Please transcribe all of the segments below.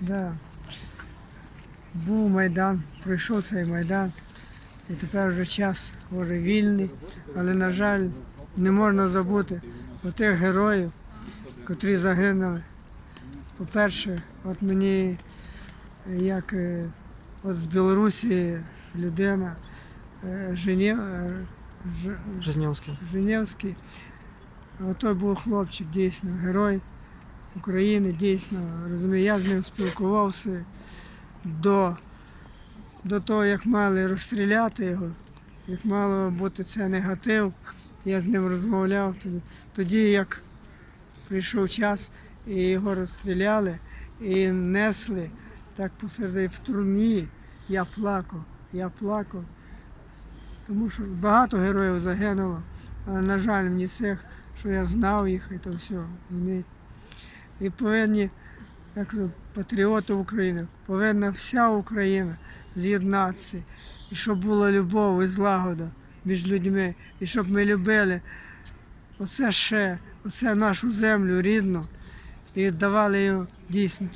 Да. Був Майдан, пройшов цей Майдан, і тепер вже час вже вільний, але, на жаль, не можна забути про тих героїв, котрі загинули. По-перше, от мені, як от з Білорусі людина, Женевський, той був хлопчик, дійсно, герой України, дійсно, розумію, я з ним спілкувався до того, як мали розстріляти його, як мало бути це негатив, я з ним розмовляв. Тоді, як прийшов час, і його розстріляли, і несли так посеред в труні, я плакав. Тому що багато героїв загинуло, але, на жаль, мені цих, що я знав їх, і то все, розумієте. І повинні, як патріоти України, повинна вся Україна з'єднатися, і щоб була любов і злагода між людьми, і щоб ми любили оце нашу землю рідну, і віддавали їм дійсно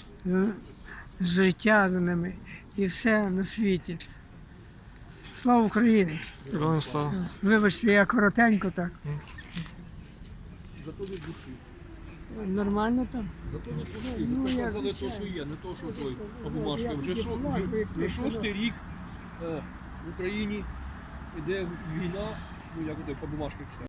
життя за ними і все на світі. Слава Україні! Героям слава! Вибачте, я коротенько так. Нормально там? Ну, я сказали, то, що є, не то, що той по бумажкам. Вже шостий рік в Україні йде війна, ну як по бумажках все.